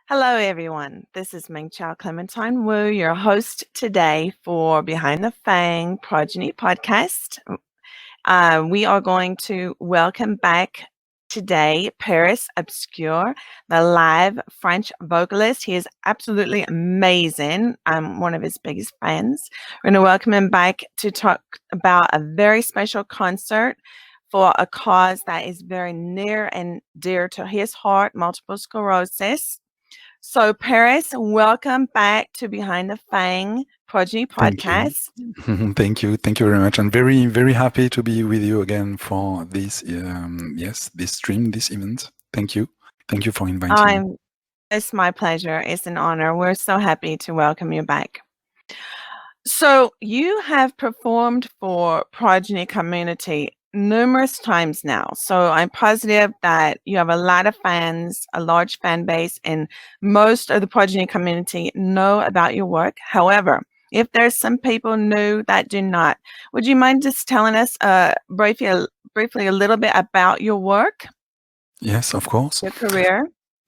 Hello, everyone. This is Ming Chao Clementine Wu, your host today for Behind the Fang Progeny podcast. We are going to welcome back today Paris Obscure, the live French vocalist. He is absolutely amazing. I'm one of his biggest fans. We're going to welcome him back to talk about a very special concert for a cause that is very near and dear to his heart, multiple sclerosis. So, Paris, welcome back to Behind the Fang Progeny Thank you. podcast. Thank you. Thank you very much. I'm very, very happy to be with you again for this, this stream, this event. Thank you. Thank you for inviting me. It's my pleasure. It's an honor. We're so happy to welcome you back. So, you have performed for Progeny Community numerous times now. So, I'm positive that you have a lot of fans, a large fan base, and most of the Progeny community know about your work. However, if there's some people new that do not, would you mind just telling us briefly a little bit about your work, Yes, of course. your career?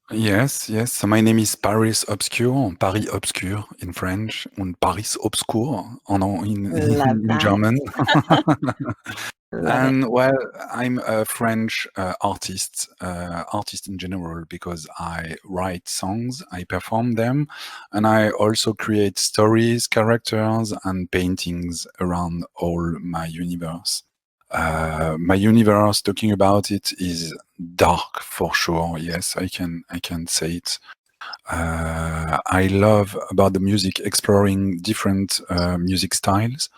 Yes. So my name is Paris Obscure, Paris Obscure in French, and Paris Obscure Love in that. German. Love it. And well, I'm a French artist in general, because I write songs, I perform them, and I also create stories, characters, and paintings around all my universe. My universe, talking about it, is dark for sure. Yes, I can say it. I love about the music exploring different music styles.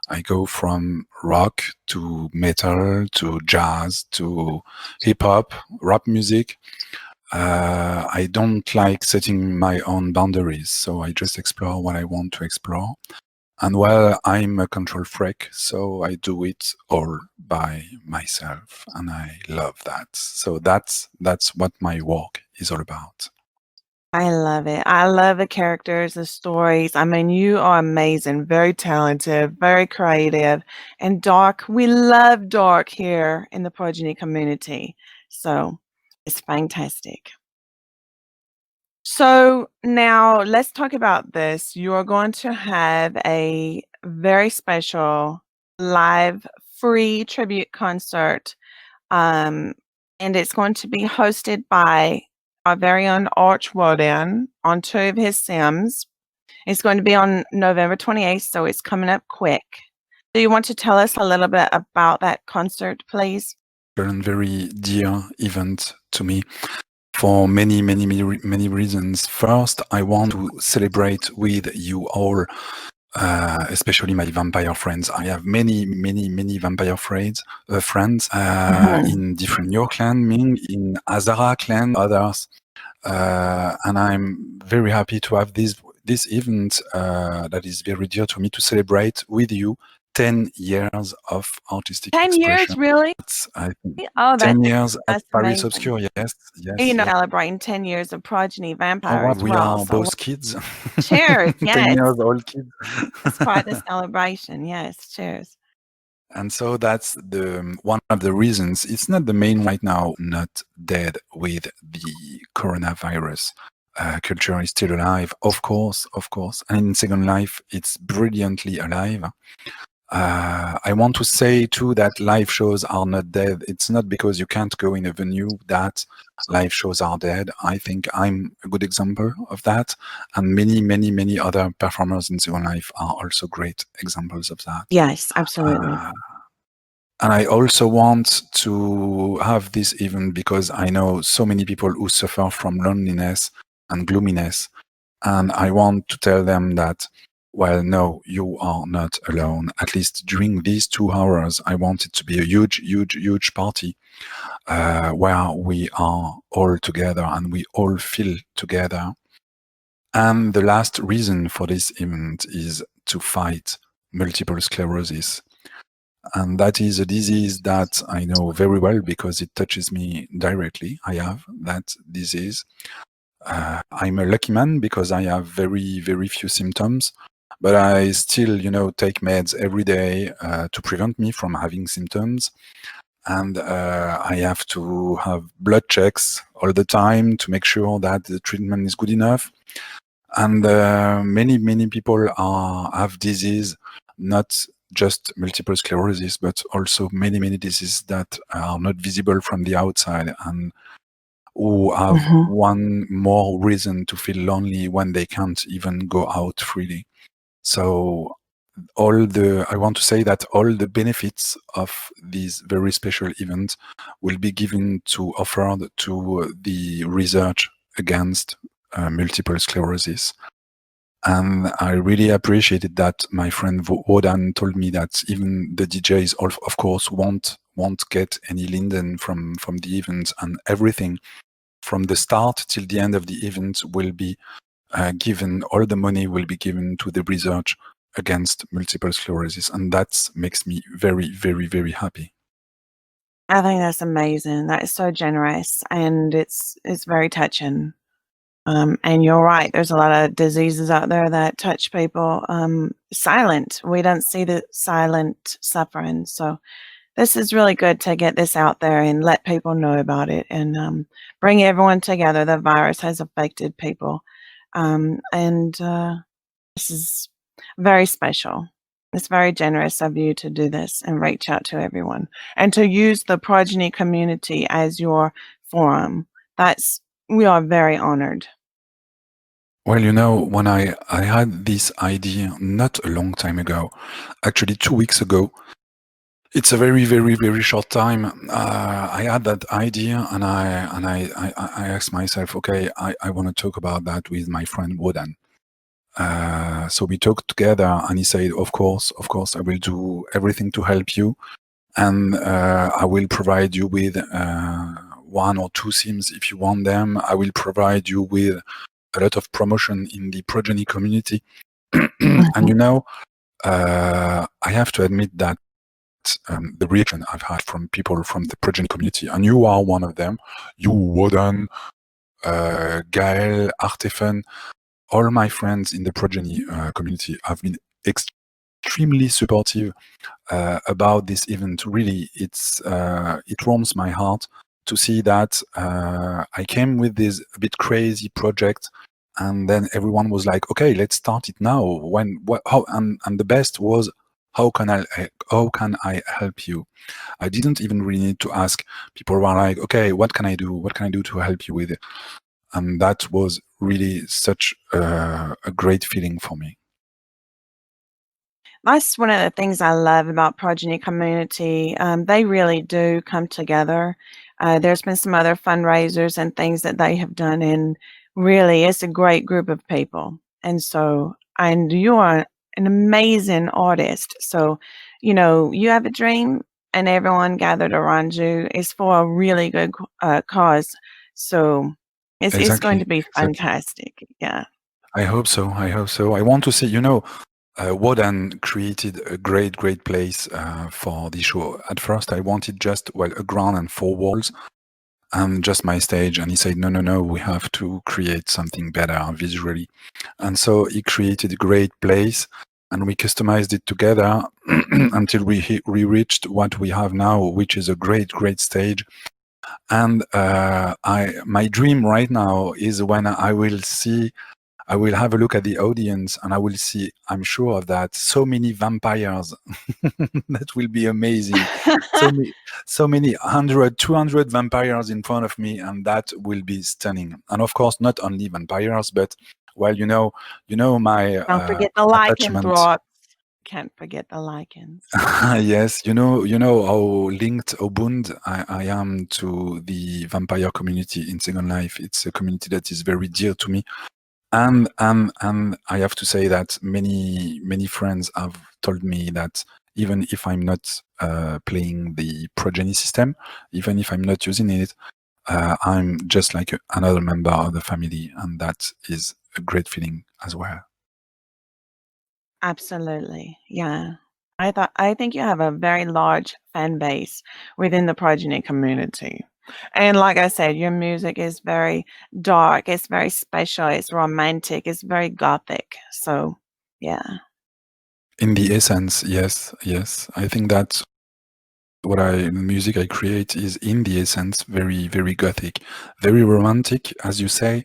I go from rock to metal to jazz to hip hop, rap music. I don't like setting my own boundaries, so I just explore what I want to explore. And well, I'm a control freak, so I do it all by myself, and I love that. So that's what my work is all about. I love it. I love the characters, the stories. I mean, you are amazing, very talented, very creative, and dark. We love dark here in the Progeny community. So it's fantastic. So now let's talk about this. You are going to have a very special live free tribute concert. And it's going to be hosted by our very own Arch Wodan on two of his Sims. It's going to be on November 28th, so it's coming up quick. Do you want to tell us a little bit about that concert, please? A very dear event to me for many reasons. First, I want to celebrate with you all, especially my vampire friends. I have many vampire friends in different York clan, Ming, in Azara clan, others. And I'm very happy to have this event that is very dear to me, to celebrate with you 10 years of artistic 10 expression. years, really? I think Oh, 10 years at that's Paris amazing. Obscure, yes. Celebrating 10 years of Progeny Vampire as We well. are both kids. Cheers, 10 yes. years old kids. It's quite a celebration, yes, cheers. And so that's one of the reasons. It's not the main right now, not dead with the coronavirus. Culture is still alive, of course. And in Second Life, it's brilliantly alive. I want to say too that live shows are not dead. It's not because you can't go in a venue that live shows are dead. I think I'm a good example of that, and many other performers in Second Life are also great examples of that. Yes, absolutely. And I also want to have this event because I know so many people who suffer from loneliness and gloominess, and I want to tell them that, well, no, you are not alone. At least during these 2 hours, I want it to be a huge party where we are all together and we all feel together. And the last reason for this event is to fight multiple sclerosis. And that is a disease that I know very well because it touches me directly. I have that disease. I'm a lucky man because I have very few symptoms, but I still, take meds every day to prevent me from having symptoms. and I have to have blood checks all the time to make sure that the treatment is good enough. And many people have disease, not just multiple sclerosis, but also many diseases that are not visible from the outside, and who have one more reason to feel lonely when they can't even go out freely. So I want to say that all the benefits of this very special event will be given to offered to the research against multiple sclerosis. And I really appreciated that my friend Wodan told me that even the DJs, of course, won't get any linden from the event, and everything from the start till the end of the event will be given. All the money will be given to the research against multiple sclerosis, and that makes me very happy. I think that's amazing. That is so generous, and it's very touching. And you're right. There's a lot of diseases out there that touch people silent. We don't see the silent suffering. So this is really good to get this out there and let people know about it, and bring everyone together. The virus has affected people, and this is very special. It's very generous of you to do this and reach out to everyone and to use the Progeny community as your forum. We are very honored. Well, when I had this idea not a long time ago, actually 2 weeks ago, it's a very short time. I had that idea, and I asked myself, okay, I want to talk about that with my friend Wodan. So we talked together, and he said, of course, I will do everything to help you, and I will provide you with 1 or 2 themes if you want them. I will provide you with a lot of promotion in the Progeny community. And I have to admit that the reaction I've had from people from the Progeny community, and you are one of them, you, Wodan, Gael, Artefan, all my friends in the Progeny community have been extremely supportive about this event. Really, it warms my heart to see that I came with this a bit crazy project, and then everyone was like, okay, let's start it now. How? And the best was, how can I help you? I didn't even really need to ask. People were like, okay, what can I do? What can I do to help you with it? And that was really such a great feeling for me. That's one of the things I love about Progeny community. They really do come together. There's been some other fundraisers and things that they have done, and really, it's a great group of people. And you are an amazing artist. So, you have a dream, and everyone gathered around you is for a really good cause. So it's going to be fantastic. Exactly. Yeah. I hope so. I want to see, Wodan created a great place for the show. At first, I wanted just, a ground and 4 walls and just my stage. And he said, no, we have to create something better visually. And so he created a great place, and we customized it together until we reached what we have now, which is a great stage. And my dream right now is when I will have a look at the audience, and I will see, I'm sure of that, so many vampires. That will be amazing. so many 100, 200 vampires in front of me, and that will be stunning. And of course, not only vampires, but my Don't forget the lycanthropes. Can't forget the lichens. Yes, you know how linked, how bound I am to the vampire community in Second Life. It's a community that is very dear to me. And I have to say that many friends have told me that even if I'm not playing the Progeny system, even if I'm not using it, I'm just like another member of the family, and that is a great feeling as well. Absolutely. Yeah. I think you have a very large fan base within the Progeny community. And like I said, your music is very dark, it's very special, it's romantic, it's very gothic. So, yeah. In the essence, yes. I think that music I create is in the essence very, very gothic, very romantic, as you say.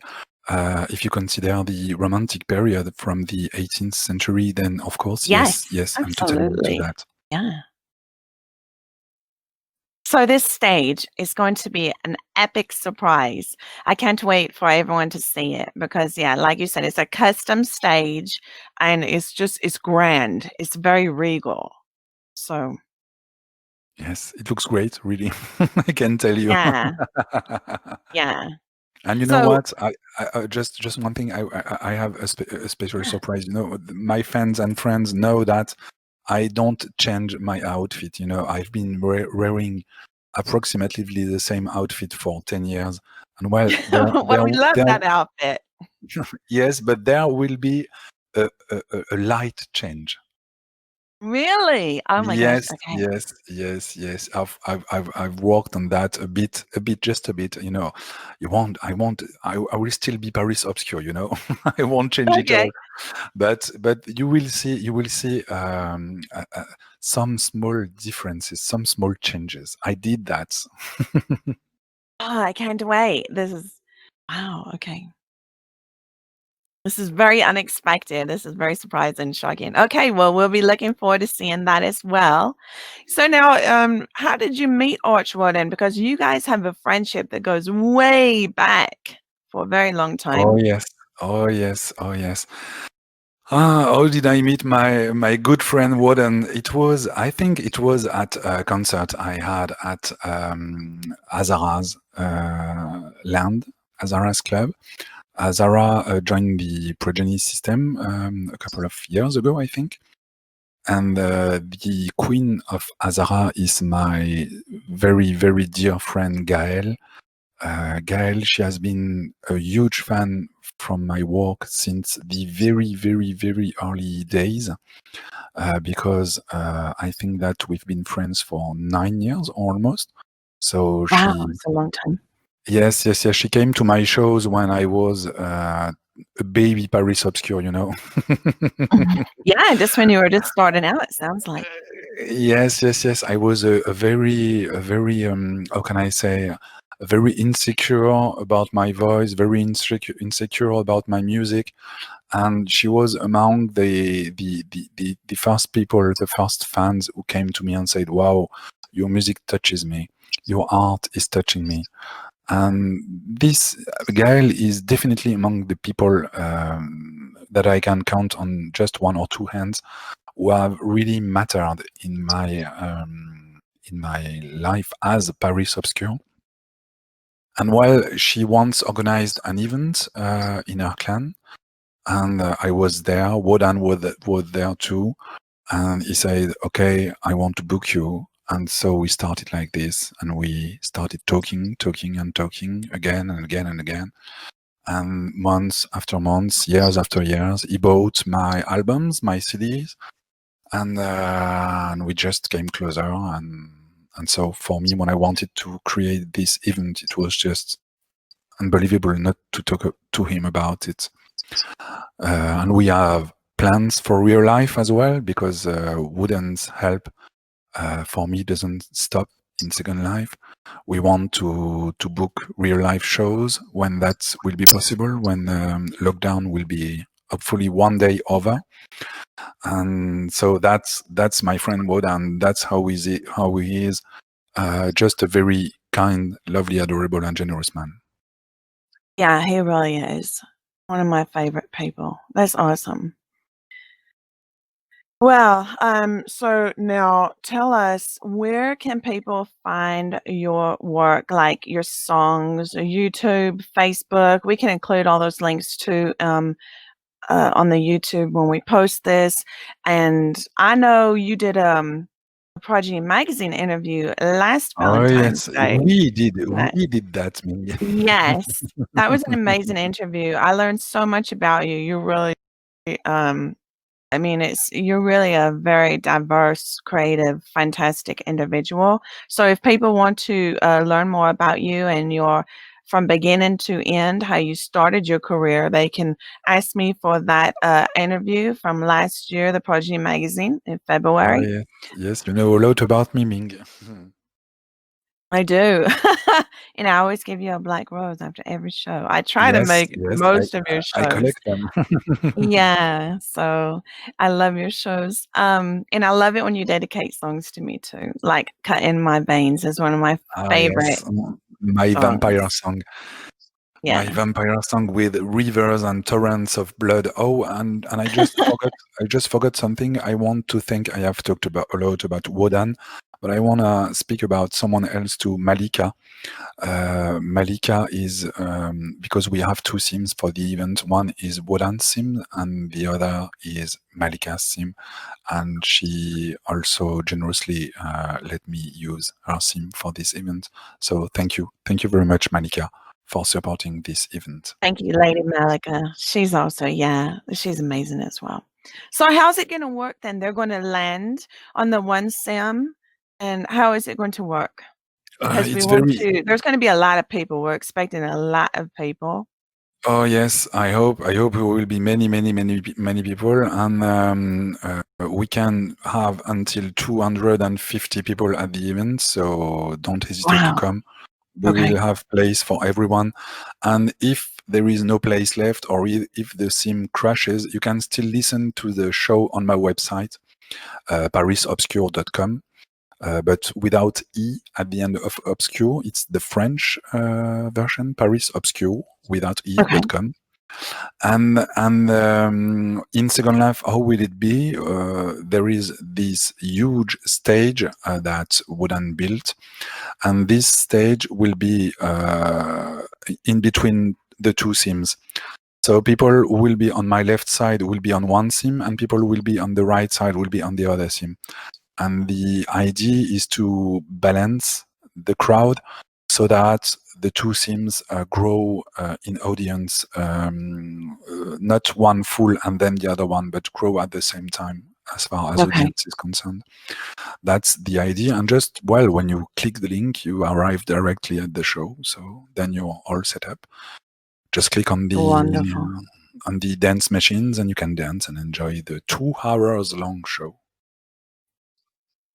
If you consider the romantic period from the 18th century, then of course, Yes, yes, I'm totally into absolutely. that. Yeah. So this stage is going to be an epic surprise. I can't wait for everyone to see it because, yeah, like you said, it's a custom stage and it's grand. It's very regal. So, Yes, it looks great, really. I can tell you. yeah, yeah. And you know So, what? Just one thing. I have a special yeah. surprise. You know, my fans and friends know that I don't change my outfit. You know, I've been wearing approximately the same outfit for 10 years. And well, Well, we love that outfit. yes, but there will be a light change. Really? Oh my gosh. Yes, Okay. yes, yes, yes. I've worked on that a bit, just a bit. You know, I will still be Paris obscure. You know, I won't change it all. Okay. But you will see some small differences, some small changes. I did that. Oh, I can't wait. This is wow. Okay. This is very unexpected. This is very surprising, shocking. Okay, well, we'll be looking forward to seeing that as well. So now, how did you meet Archwood? Because you guys have a friendship that goes way back for a very long Oh time. yes, oh yes, oh yes. How did I meet my good friend Warden? I think it was at a concert I had at Azara's land, Azara's club. Azara joined the Progeny system a couple of years ago, I think. And the queen of Azara is my very, very dear friend Gael. Gael, she has been a huge fan from my work since the very, very, very early days, because I think that we've been friends for 9 years almost. So Wow, she, it's a long time. yes, yes, yes, she came to my shows when I was a baby Paris obscure, you know. Mhm. Yeah, just when you were just starting out, it sounds like. Yes, yes, yes. I was a very, how can I say, very insecure about my voice, very insecure about my music, and she was among the first people, the first fans who came to me and said, "Wow, your music touches me, your art is touching me." And this Gael is definitely among the people that I can count on just one or two hands who have really mattered in my life as a Paris obscure. And while she once organized an event in her clan, and I was there, Wodan was there too, and he said, "Okay, I want to book you." And so we started like this, and we started talking, and talking again and again and again. And months after months, years after years, he bought my albums, my CDs, and we just came closer. And so for me, when I wanted to create this event, it was just unbelievable not to talk to him about it. And we have plans for real life as well, because Wooden's help for me doesn't stop in Second Life. We want to book real life shows when that will be possible, when lockdown will be hopefully one day over. And so that's my friend Wood, and that's how he is. Just a very kind, lovely, adorable, and generous man. Yeah, he really is. One of my favorite people. That's awesome. Well, so now tell us, where can people find your work, like your songs, YouTube, Facebook? We can include all those links too on the YouTube when we post this. And I know you did a Progeny Magazine interview last Oh Valentine's yes, Day. Yeah. we did that, Ming. Yes, that was an amazing interview. I learned so much about you. You're really, um, I mean, you're really a very diverse, creative, fantastic individual. So if people want to learn more about you and your from beginning to end, how you started your career, they can ask me for that interview from last year, the Progeny magazine in February. yes, yes, you know a lot about me, Ming. I do. And I always give you a black rose after every show. I try to Yes, make yes, most of your I shows. collect them. Yeah, so I love your shows. And I love it when you dedicate songs to me too. Like Cut in My Veins is one of my favorite Yes, my vampire songs. song. My Yeah. vampire song with rivers and torrents of blood. Oh, and I just forgot something. I want to think I have talked about a lot about Wodan, but I wanna speak about someone else too, Malika. Malika is because we have two themes for the event. One is Wodan's theme, and the other is Malika's theme. And she also generously let me use her theme for this event. So thank you very much, Malika, for supporting this event. Thank you, Lady Malika. She's also, she's amazing as well. So how's it gonna work then? They're gonna land on the one sim, and how is it going to work? Because we It's want very there's gonna be a lot of people. We're expecting a lot of people. Oh yes, I hope there will be many people, and we can have until 250 people at the event. So don't hesitate to Wow. come. We Okay. will have place for everyone, and if there is no place left, or if the sim crashes, you can still listen to the show on my website, parisobscure.com. But without E at the end of obscure, it's the French version, Paris Obscure, without E.com. And in Second Life, how will it be? There is this huge stage that Wodan built, and this stage will be in between the two sims. So people who will be on my left side will be on one sim, and people who will be on the right side will be on the other sim. And the idea is to balance the crowd so that the two sims grow in audience, not one full and then the other one, but grow at the same time as far as audience is concerned. That's the idea. And just, well, when you click the link, you arrive directly at the show. So then you're all set up. Just click on the dance machines and you can dance and enjoy the 2 hours long show.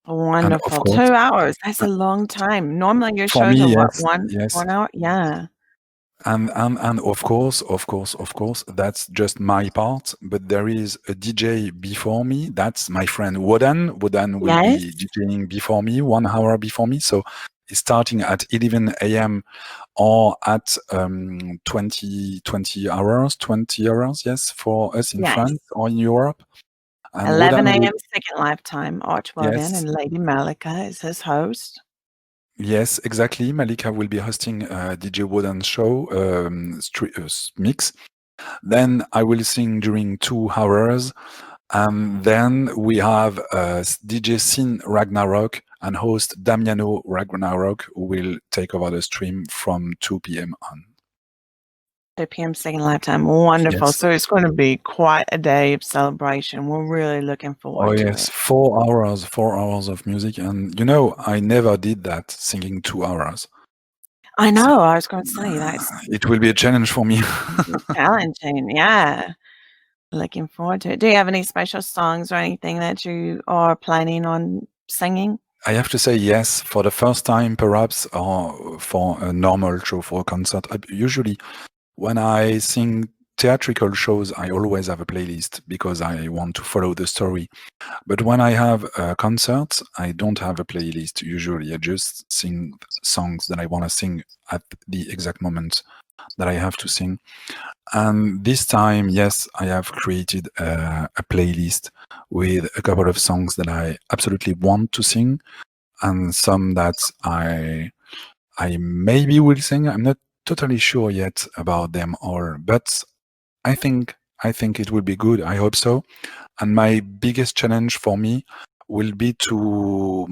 Wonderful. Course, 2 hours. That's a long time. Normally your for shows me, are what, yes. 1 hour? Yeah. And of course, that's just my part. But there is a DJ before me. That's my friend Wodan. Wodan will be DJing before me, 1 hour before me. So it's starting at 11 a.m. or at 20 hours, yes, for us in France or in Europe. And 11 a.m. Second Lifetime, Arch Wodan, and Lady Malika is his host. Yes, exactly. Malika will be hosting DJ Wodan's show, mix. Then I will sing during 2 hours. And then we have DJ Sin Ragnarok and host Damiano Ragnarok, who will take over the stream from 2 p.m. on. 2 p.m. Second Lifetime. Wonderful. Yes. So it's going to be quite a day of celebration. We're really looking forward to it. 4 hours of music. And, you know, I never did that, singing 2 hours. I know. So, I was going to say that. It will be a challenge for me. Challenging, yeah. Looking forward to it. Do you have any special songs or anything that you are planning on singing? I have to say yes, for the first time, perhaps, or for a normal show, for a concert. Usually, when I sing theatrical shows, I always have a playlist because I want to follow the story. But when I have concerts, I don't have a playlist. Usually, I just sing songs that I want to sing at the exact moment that I have to sing. And this time, yes, I have created a playlist with a couple of songs that I absolutely want to sing, and some that I maybe will sing. I'm not totally sure yet about them all, but I think it will be good. I hope so. And my biggest challenge for me will be to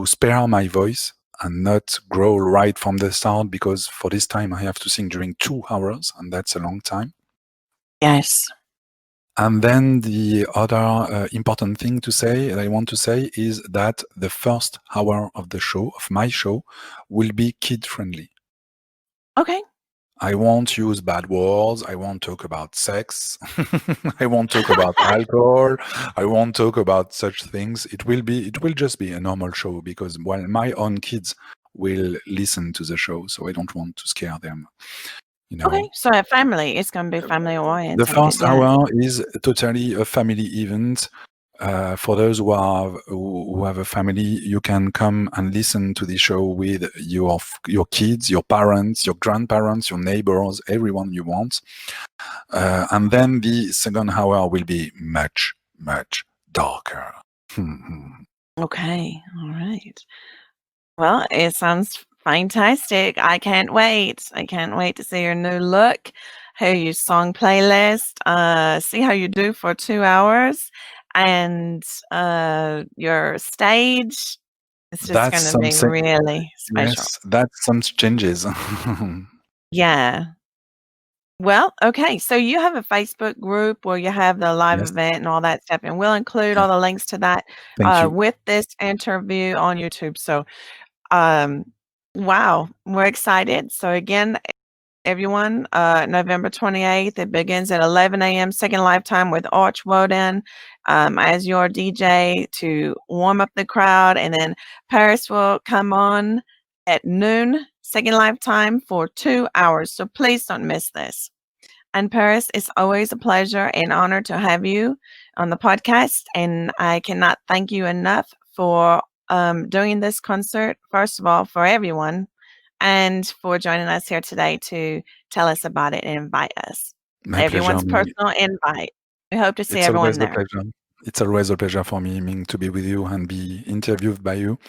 spare my voice and not grow right from the start, because for this time I have to sing during 2 hours, and that's a long time. Yes. And then the other important thing to say, that I want to say, is that the first hour of the show, of my show, will be kid-friendly. Okay. I won't use bad words. I won't talk about sex. I won't talk about alcohol. I won't talk about such things. It will just be a normal show because well, my own kids will listen to the show, so I don't want to scare them. You know. Okay, so a family. It's gonna be family The orientated. first Yeah. hour is totally a family event. For those who have a family, you can come and listen to the show with your kids, your parents, your grandparents, your neighbors, everyone you want. And then the second hour will be much, much darker. Okay. All right. Well, it sounds fantastic. I can't wait. I can't wait to see your new look, hear your song playlist, see how you do for 2 hours, and your stage. It's just That's gonna be something. really special. Yes, that's some changes. Yeah. Well, okay. So you have a Facebook group where you have the live Yes, event and all that stuff, and we'll include yeah, all the links to that thank you. with this interview on YouTube. So, um, wow, we're excited. So again, everyone, November 28th, it begins at 11 a.m. Second Lifetime with Arch Woden as your DJ to warm up the crowd, and then Paris will come on at noon. Second Lifetime for 2 hours. So please don't miss this. And Paris, it's always a pleasure and honor to have you on the podcast. And I cannot thank you enough for doing this concert, first of all, for everyone, and for joining us here today to tell us about it and invite us. My pleasure, Everyone's Ming. personal invite. We hope to see It's everyone always a there. pleasure. It's always a pleasure for me, Ming, to be with you and be interviewed by you.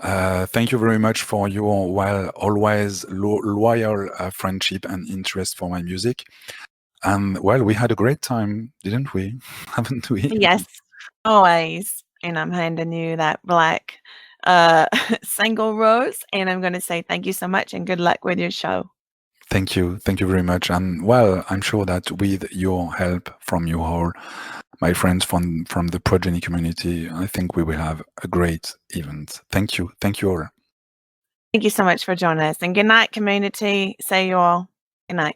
Thank you very much for your always loyal friendship and interest for my music. And well, we had a great time, didn't we? Haven't we? Yes, always. And I'm handing you that black single rose. And I'm going to say thank you so much and good luck with your show. Thank you. Thank you very much. And well, I'm sure that with your help from you all, my friends from the Progeny community, I think we will have a great event. Thank you. Thank you all. Thank you so much for joining us. And good night, community. Say you all. Good night.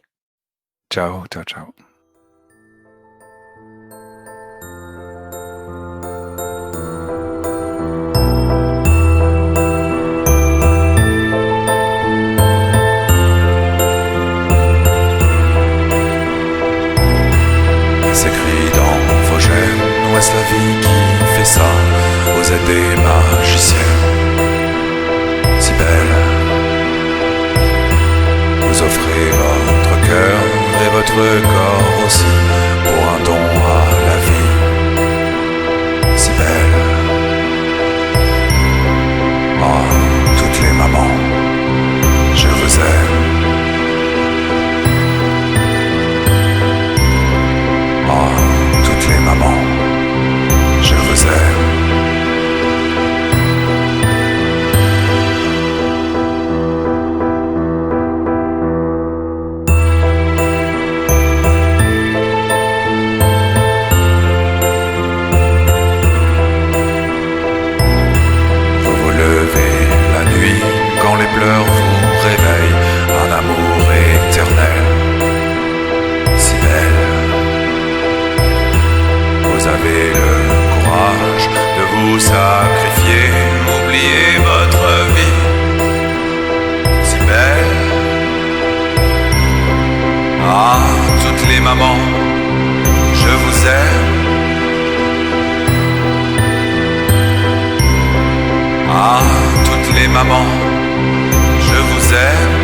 Ciao, ciao, ciao. S'écrit dans vos gènes, ou est-ce la vie qui fait ça? Vous êtes des magiciennes, si belles. Vous offrez votre cœur et votre corps aussi pour un don à la vie, si belle. Oh, toutes les mamans, je vous aime. Oh, toutes les mamans, je vous aime. Vous vous levez la nuit quand les pleurs vous réveillent, un amour éternel, si belle. Vous avez le courage de vous sacrifier, oubliez votre vie, si belle. Ah, toutes les mamans, je vous aime. Ah, toutes les mamans, je vous aime.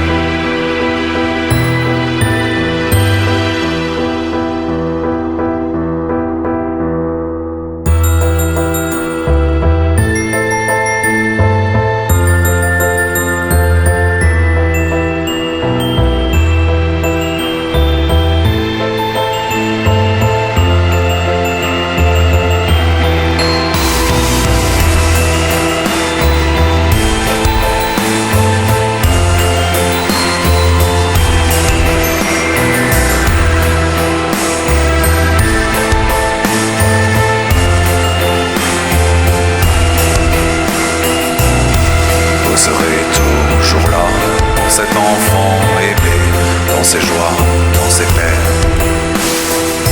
ses joies, dans ses peines,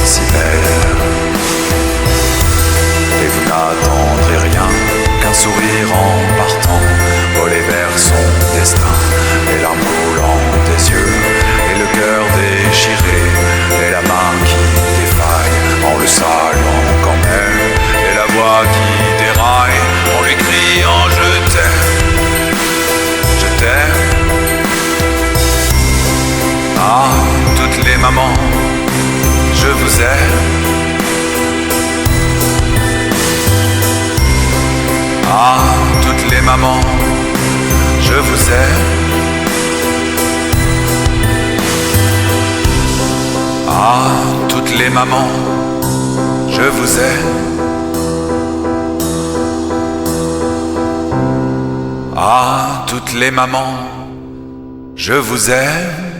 si belle. Et vous n'attendrez rien qu'un sourire en partant, voler vers son destin, les larmes coulant des yeux, et le cœur déchiré, et la main qui défaille, en le saluant quand même, et la voix qui déraille, en lui criant je t'aime, je t'aime. Ah, toutes les mamans, je vous aime. Ah, toutes les mamans, je vous aime. Ah, toutes les mamans, je vous aime. Ah, toutes les mamans, je vous aime.